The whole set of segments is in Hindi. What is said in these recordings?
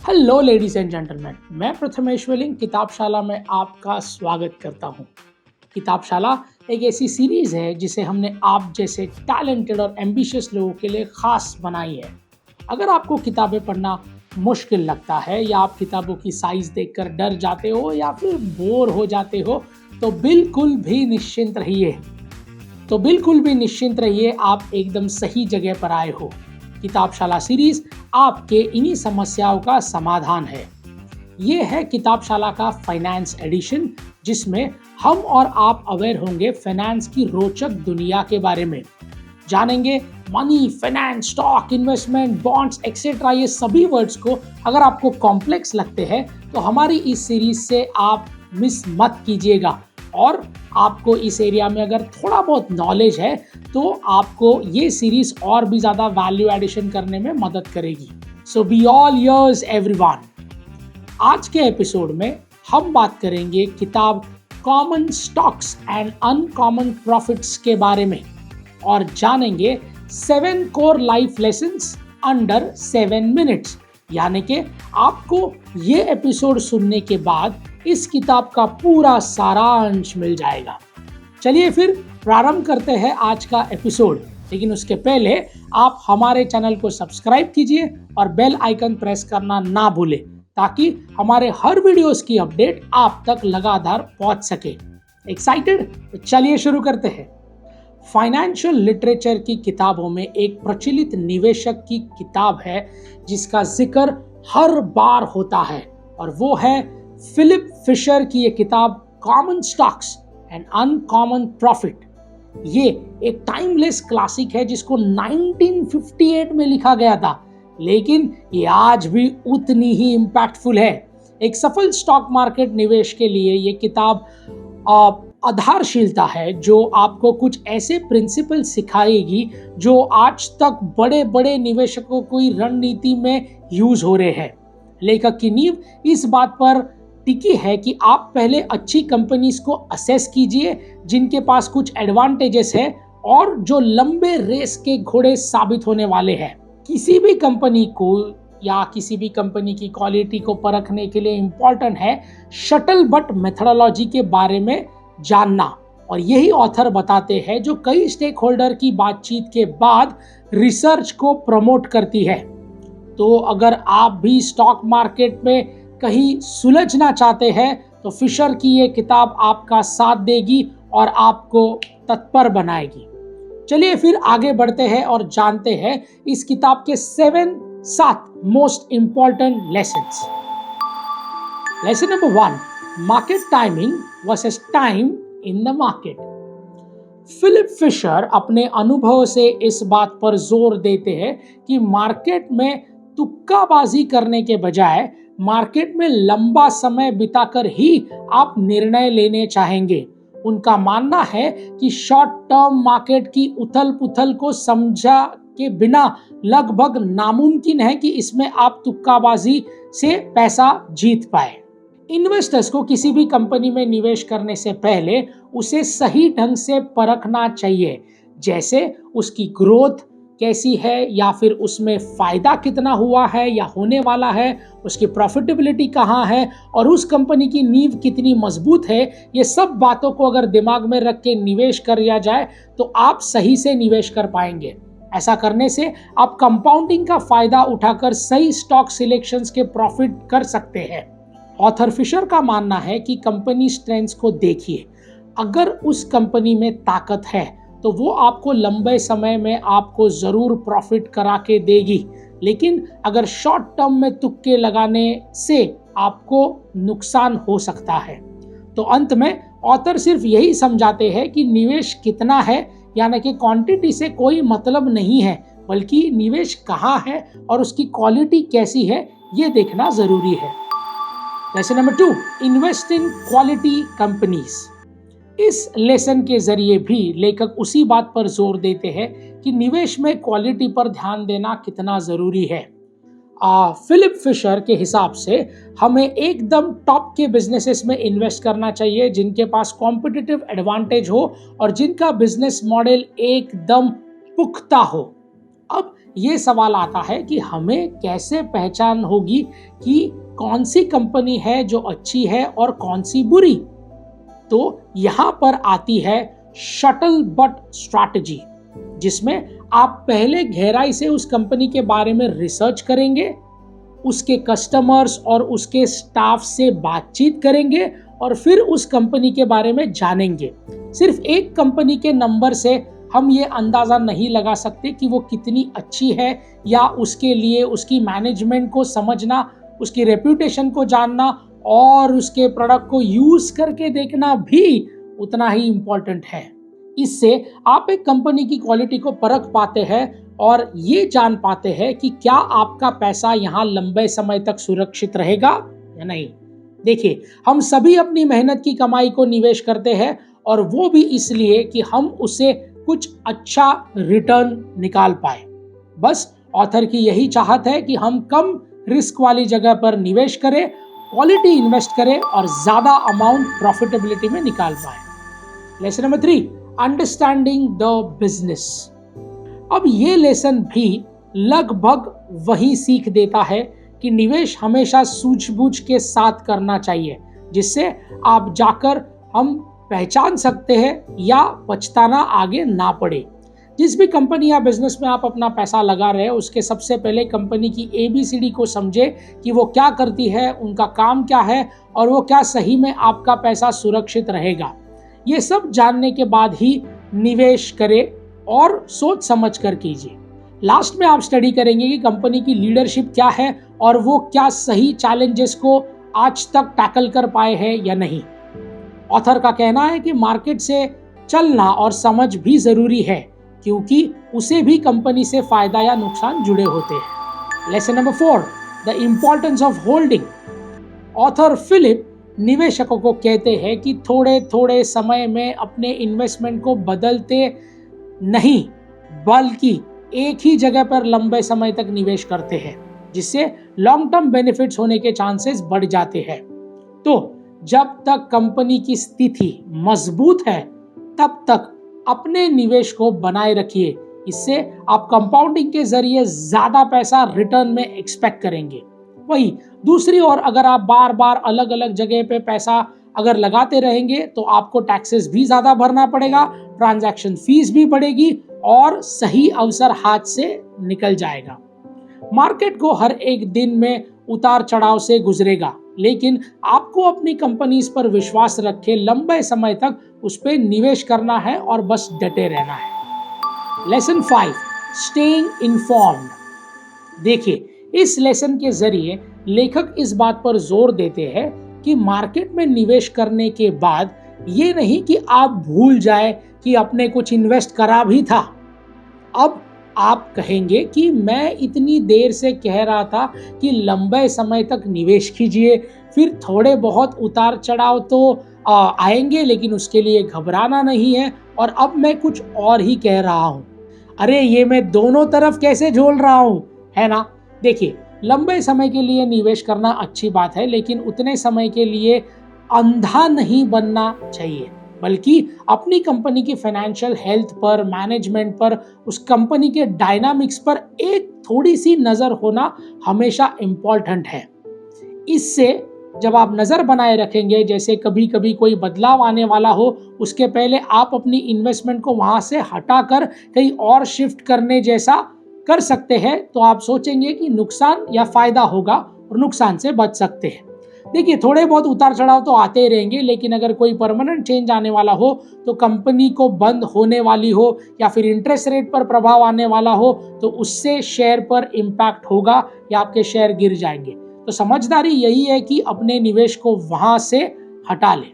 हेलो लेडीज एंड जेंटलमैन, मैं प्रथमेश्वलिंग किताबशाला में आपका स्वागत करता हूं। किताबशाला एक ऐसी सीरीज है जिसे हमने आप जैसे टैलेंटेड और एम्बिशियस लोगों के लिए खास बनाई है। अगर आपको किताबें पढ़ना मुश्किल लगता है या आप किताबों की साइज देखकर डर जाते हो या फिर बोर हो जाते हो तो बिल्कुल भी निश्चिंत रहिए, आप एकदम सही जगह पर आए हो। किताबशाला सीरीज आपके इन्हीं समस्याओं का समाधान है। ये है किताबशाला का फाइनेंस एडिशन, जिसमें हम और आप अवेयर होंगे फाइनेंस की रोचक दुनिया के बारे में। जानेंगे money, finance, stock, investment, bonds etcetera, ये सभी वर्ड्स को अगर आपको कॉम्प्लेक्स लगते हैं तो हमारी इस सीरीज से आप मिस मत कीजिएगा। और आपको इस एरिया में अगर थोड़ा बहुत नॉलेज है तो आपको ये सीरीज और भी ज़्यादा वैल्यू एडिशन करने में मदद करेगी। सो बी ऑल इयर्स एवरीवन। आज के एपिसोड में हम बात करेंगे किताब common stocks and uncommon profits के बारे में और जानेंगे 7 core life lessons under 7 minutes. यानी कि आपको ये एपिसोड सुनने के बाद इस किताब का पूरा सारांश मिल जाएगा। चलिए फिर प्रारंभ करते हैं आज का एपिसोड, लेकिन उसके पहले आप हमारे चैनल को सब्सक्राइब कीजिए और बेल आइकन प्रेस करना ना भूलें ताकि हमारे हर वीडियोस की अपडेट आप तक लगातार पहुंच सके। एक्साइटेड? तो चलिए शुरू करते हैं। फाइनेंशियल लिटरेचर की किताबों में एक प्रचलित निवेशक की किताब है जिसका जिक्र हर बार होता है और वो है फिलिप फिशर की ये किताब common stocks and uncommon profit. ये एक टाइमलेस क्लासिक है जिसको 1958 में लिखा गया था, लेकिन ये आज भी उतनी ही इम्पैक्टफुल है। एक सफल स्टॉक मार्केट निवेश के लिए ये किताब आधारशिलता है जो आपको कुछ ऐसे प्रिंसिपल सिखाएगी जो आज तक बड़े बड़े निवेशकों की रणनीति में यूज हो रहे हैं। लेखक की नींव इस बात पर टिकी है कि आप पहले अच्छी कंपनीज को असेस कीजिए जिनके पास कुछ एडवांटेजेस है और जो लंबे रेस के घोड़े साबित होने वाले हैं। किसी भी कंपनी को या किसी भी कंपनी की क्वालिटी को परखने के लिए इम्पोर्टेंट है शटल बट मेथडोलॉजी के बारे में जानना, और यही ऑथर बताते हैं जो कई स्टेक होल्डर की बातचीत के बाद रिसर्च को प्रमोट करती है। तो अगर आप भी स्टॉक मार्केट में कहीं सुलझना चाहते हैं तो फिशर की ये किताब आपका साथ देगी और आपको तत्पर बनाएगी। चलिए फिर आगे बढ़ते हैं और जानते हैं इस किताब के 7 most important lessons. Lesson number 1, market timing versus time in the market. Philip Fisher अपने अनुभव से इस बात पर जोर देते हैं कि मार्केट में तुक्काबाजी करने के बजाय मार्केट में लंबा समय बिताकर ही आप निर्णय लेने चाहेंगे। उनका मानना है कि शॉर्ट टर्म मार्केट की उथल पुथल को समझा के बिना लगभग नामुमकिन है कि इसमें आप तुक्काबाजी से पैसा जीत पाए। इन्वेस्टर्स को किसी भी कंपनी में निवेश करने से पहले उसे सही ढंग से परखना चाहिए, जैसे उसकी ग्रोथ कैसी है या फिर उसमें फायदा कितना हुआ है या होने वाला है, उसकी प्रॉफिटेबिलिटी कहाँ है और उस कंपनी की नींव कितनी मजबूत है। ये सब बातों को अगर दिमाग में रख के निवेश कर लिया जाए तो आप सही से निवेश कर पाएंगे। ऐसा करने से आप कंपाउंडिंग का फायदा उठाकर सही स्टॉक सिलेक्शंस के प्रॉफिट कर सकते हैं। ऑथर फिशर का मानना है कि कंपनी स्ट्रेंथ्स को देखिए, अगर उस कंपनी में ताकत है तो वो आपको लंबे समय में आपको जरूर प्रॉफिट करा के देगी, लेकिन अगर शॉर्ट टर्म में तुक्के लगाने से आपको नुकसान हो सकता है। तो अंत में ऑथर सिर्फ यही समझाते हैं कि निवेश कितना है यानी कि क्वांटिटी से कोई मतलब नहीं है, बल्कि निवेश कहाँ है और उसकी क्वालिटी कैसी है ये देखना जरूरी है। Lesson number 2, invest in quality companies. इस लेसन के जरिए भी लेखक उसी बात पर जोर देते हैं कि निवेश में क्वालिटी पर ध्यान देना कितना जरूरी है। फिलिप फिशर के हिसाब से हमें एकदम टॉप के बिजनेसेस में इन्वेस्ट करना चाहिए जिनके पास कॉम्पिटिटिव एडवांटेज हो और जिनका बिजनेस मॉडल एकदम पुख्ता हो। अब ये सवाल आता है कि हमें कैसे पहचान होगी कि कौन सी कंपनी है जो अच्छी है और कौन सी बुरी। तो यहां पर आती है शटल बट स्ट्रैटेजी, जिसमें आप पहले गहराई से उस कंपनी के बारे में रिसर्च करेंगे, उसके कस्टमर्स और उसके स्टाफ से बातचीत करेंगे और फिर उस कंपनी के बारे में जानेंगे। सिर्फ एक कंपनी के नंबर से हम ये अंदाज़ा नहीं लगा सकते कि वो कितनी अच्छी है, या उसके लिए उसकी मैनेजमेंट को समझना, उसकी रेप्यूटेशन को जानना और उसके प्रोडक्ट को यूज़ करके देखना भी उतना ही इम्पोर्टेंट है। इससे आप एक कंपनी की क्वालिटी को परख पाते हैं और ये जान पाते हैं कि क्या आपका पैसा यहाँ लंबे समय तक सुरक्षित रहेगा या नहीं। देखिए, हम सभी अपनी मेहनत की कमाई को निवेश करते हैं, और वो भी इसलिए कि हम उसे कुछ अच्छा रिटर्न निकाल पाए। बस ऑथर की यही चाहत है कि हम कम रिस्क वाली जगह पर निवेश करें, क्वालिटी इन्वेस्ट करें और ज़्यादा अमाउंट प्रॉफिटेबिलिटी में निकाल पाए। Lesson number 3, understanding the business. अब ये लेसन भी लगभग वही सीख देता है कि निवेश हमेशा सूझबूझ के साथ करना चाहिए, जिससे आप जाकर हम पहचान सकते हैं या पछताना आगे ना पड़े। जिस भी कंपनी या बिजनेस में आप अपना पैसा लगा रहे हैं, उसके सबसे पहले कंपनी की ABCD को समझे कि वो क्या करती है, उनका काम क्या है और वो क्या सही में आपका पैसा सुरक्षित रहेगा। ये सब जानने के बाद ही निवेश करें और सोच समझ कर कीजिए। लास्ट में आप स्टडी करेंगे कि कंपनी की लीडरशिप क्या है और वो क्या सही चैलेंजेस को आज तक टैकल कर पाए हैं या नहीं। ऑथर का कहना है कि मार्केट से चलना और समझ भी जरूरी है, क्योंकि उसे भी कंपनी से फायदा या नुकसान जुड़े होते हैं। Lesson number 4, the importance of holding. Author Philip निवेशकों को कहते हैं कि थोड़े थोड़े समय में अपने इन्वेस्टमेंट को बदलते नहीं, बल्कि एक ही जगह पर लंबे समय तक निवेश करते हैं, जिससे लॉन्ग टर्म बेनिफिट्स होने के चांसेस बढ़ जाते हैं। तो जब तक कंपनी की स्थिति मजबूत है, तब तक अपने निवेश को बनाए रखिए। इससे आप कंपाउंडिंग के जरिए ज्यादा पैसा रिटर्न में एक्सपेक्ट करेंगे। वही दूसरी ओर अगर आप बार बार अलग अलग जगह पे पैसा अगर लगाते रहेंगे, तो आपको टैक्सेस भी ज्यादा भरना पड़ेगा, ट्रांजैक्शन फीस भी बढ़ेगी और सही अवसर हाथ से निकल जाएगा। मार्केट को हर एक दिन में उतार चढ़ाव से गुजरेगा, लेकिन आपको अपनी कंपनीज पर विश्वास रखे लंबे समय तक उस पर निवेश करना है और बस डटे रहना है। Lesson 5, staying informed. देखिए, इस लेसन के जरिए लेखक इस बात पर जोर देते हैं कि मार्केट में निवेश करने के बाद ये नहीं कि आप भूल जाए कि आपने कुछ इन्वेस्ट करा भी था। अब आप कहेंगे कि मैं इतनी देर से कह रहा था कि लंबे समय तक निवेश कीजिए, फिर थोड़े बहुत उतार चढ़ाव तो आएंगे, लेकिन उसके लिए घबराना नहीं है, और अब मैं कुछ और ही कह रहा हूँ। अरे ये मैं दोनों तरफ कैसे झोल रहा हूँ, है ना। देखिए, लंबे समय के लिए निवेश करना अच्छी बात है, लेकिन उतने समय के लिए अंधा नहीं बनना चाहिए, बल्कि अपनी कंपनी की फाइनेंशियल हेल्थ पर, मैनेजमेंट पर, उस कंपनी के डायनामिक्स पर एक थोड़ी सी नज़र होना हमेशा इम्पॉर्टेंट है। इससे जब आप नज़र बनाए रखेंगे, जैसे कभी कभी कोई बदलाव आने वाला हो, उसके पहले आप अपनी इन्वेस्टमेंट को वहाँ से हटाकर कहीं और शिफ्ट करने जैसा कर सकते हैं, तो आप सोचेंगे कि नुकसान या फायदा होगा और नुकसान से बच सकते हैं। देखिए, थोड़े बहुत उतार चढ़ाव तो आते ही रहेंगे, लेकिन अगर कोई परमानेंट चेंज आने वाला हो, तो कंपनी को बंद होने वाली हो या फिर इंटरेस्ट रेट पर प्रभाव आने वाला हो, तो उससे शेयर पर इम्पैक्ट होगा या आपके शेयर गिर जाएंगे। तो समझदारी यही है कि अपने निवेश को वहां से हटा ले।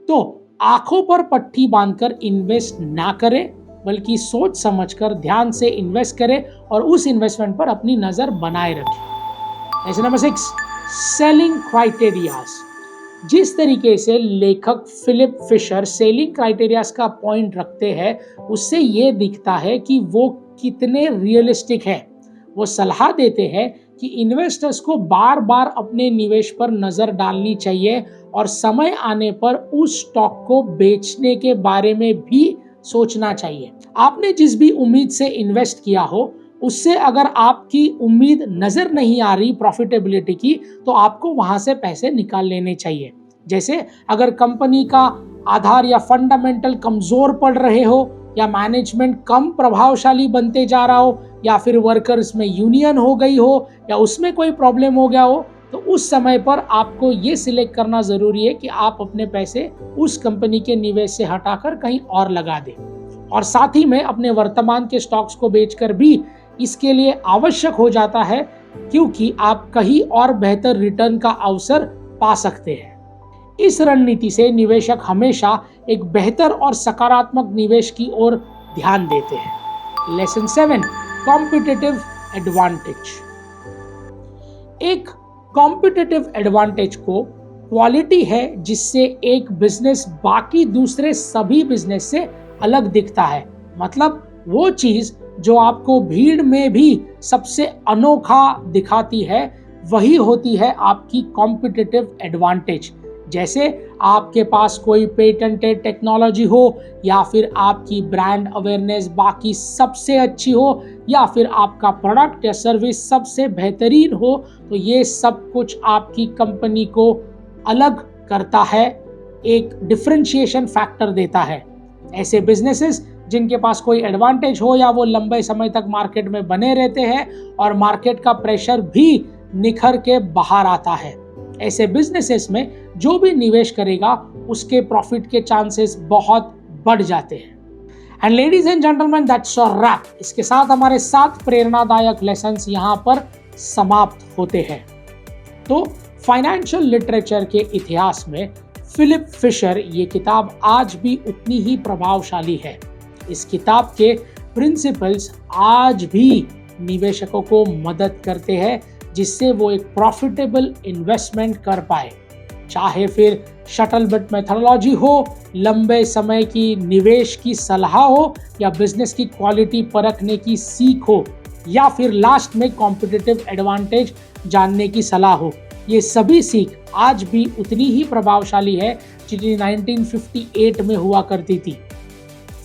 तो आंखों पर पट्टी बांधकर इन्वेस्ट ना करें, बल्कि सोच समझकर ध्यान से इन्वेस्ट करें और उस इन्वेस्टमेंट पर अपनी नजर बनाए रखें। Lesson number 6, selling criterias. जिस तरीके से लेखक फिलिप फिशर सेलिंग क्राइटेरियाज का पॉइंट रखते हैं, उससे ये दिखता है कि वो कितने रियलिस्टिक है। वो सलाह देते हैं कि इन्वेस्टर्स को बार बार अपने निवेश पर नजर डालनी चाहिए और समय आने पर उस स्टॉक को बेचने के बारे में भी सोचना चाहिए। आपने जिस भी उम्मीद से इन्वेस्ट किया हो, उससे अगर आपकी उम्मीद नजर नहीं आ रही प्रॉफिटेबिलिटी की, तो आपको वहां से पैसे निकाल लेने चाहिए। जैसे अगर कंपनी का आधार या फंडामेंटल कमजोर पड़ रहे हो, या मैनेजमेंट कम प्रभावशाली बनते जा रहा हो, या फिर वर्कर्स में यूनियन हो गई हो, या उसमें कोई प्रॉब्लम हो गया हो, तो उस समय पर आपको ये सिलेक्ट करना जरूरी है कि आप अपने पैसे उस कंपनी के निवेश से हटाकर कहीं और लगा दें। और साथ ही में अपने वर्तमान के स्टॉक्स को बेचकर भी इसके लिए आवश्यक हो जाता है, क्योंकि आप कहीं और बेहतर रिटर्न का अवसर पा सकते हैं। इस रणनीति से निवेशक हमेशा एक बेहतर और सकारात्मक निवेश की ओर ध्यान देते हैं। Lesson 7, competitive advantage. एक कॉम्पिटिटिव एडवांटेज को क्वालिटी है जिससे एक बिजनेस बाकी दूसरे सभी बिजनेस से अलग दिखता है। मतलब वो चीज जो आपको भीड़ में भी सबसे अनोखा दिखाती है, वही होती है आपकी कॉम्पिटिटिव एडवांटेज। जैसे आपके पास कोई पेटेंटेड टेक्नोलॉजी हो, या फिर आपकी ब्रांड अवेयरनेस बाकी सबसे अच्छी हो, या फिर आपका प्रोडक्ट या सर्विस सबसे बेहतरीन हो, तो ये सब कुछ आपकी कंपनी को अलग करता है, एक डिफरेंशिएशन फैक्टर देता है। ऐसे बिजनेसेस जिनके पास कोई एडवांटेज हो, या वो लंबे समय तक मार्केट में बने रहते हैं और मार्केट का प्रेशर भी निखर के बाहर आता है, ऐसे बिजनेसेस में जो भी निवेश करेगा उसके प्रॉफिट के चांसेस बहुत बढ़ जाते हैं। And ladies and gentleman, that's a wrap. इसके साथ हमारे 7 प्रेरणादायक लेसन्स यहाँ पर समाप्त होते हैं। तो फाइनेंशियल लिटरेचर के इतिहास में फिलिप फिशर ये किताब आज भी उतनी ही प्रभावशाली है। इस किताब के प्रिंसिपल्स आज भी निवेशकों को मदद करते हैं, जिससे वो एक प्रॉफिटेबल इन्वेस्टमेंट कर पाए। चाहे फिर शटल बट मेथोडोलॉजी हो, लंबे समय की निवेश की सलाह हो, या बिजनेस की क्वालिटी परखने की सीख हो, या फिर लास्ट में कॉम्पिटिटिव एडवांटेज जानने की सलाह हो, ये सभी सीख आज भी उतनी ही प्रभावशाली है जितनी 1958 में हुआ करती थी।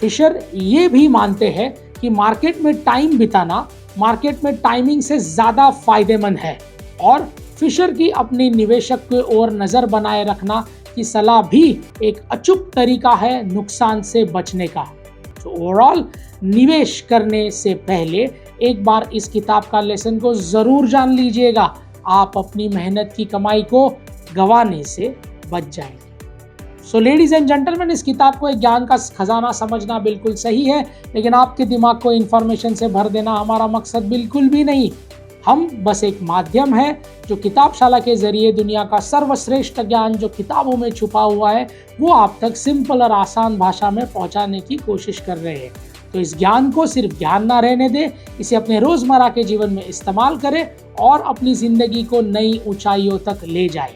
फिशर ये भी मानते हैं कि मार्केट में टाइम बिताना मार्केट में टाइमिंग से ज्यादा फायदेमंद है, और फिशर की अपनी निवेशक की ओर नजर बनाए रखना की सलाह भी एक अचूक तरीका है नुकसान से बचने का। तो ओवरऑल निवेश करने से पहले एक बार इस किताब का लेसन को जरूर जान लीजिएगा, आप अपनी मेहनत की कमाई को गंवाने से बच जाएंगे। सो लेडीज एंड जेंटलमैन, इस किताब को एक ज्ञान का खजाना समझना बिल्कुल सही है, लेकिन आपके दिमाग को इंफॉर्मेशन से भर देना हमारा मकसद बिल्कुल भी नहीं। हम बस एक माध्यम है जो किताबशाला के जरिए दुनिया का सर्वश्रेष्ठ ज्ञान जो किताबों में छुपा हुआ है, वो आप तक सिंपल और आसान भाषा में पहुंचाने की कोशिश कर रहे हैं। तो इस ज्ञान को सिर्फ ज्ञान ना रहने दें, इसे अपने रोजमर्रा के जीवन में इस्तेमाल करें और अपनी जिंदगी को नई ऊंचाइयों तक ले जाएं।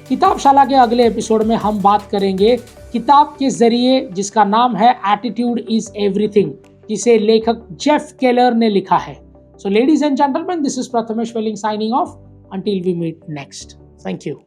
किताबशाला के अगले एपिसोड में हम बात करेंगे किताब के जरिए जिसका नाम है एटीट्यूड इज एवरीथिंग, जिसे लेखक जेफ केलर ने लिखा है। So ladies and gentlemen, this is Prathamesh Welling signing off. Until we meet next. Thank you.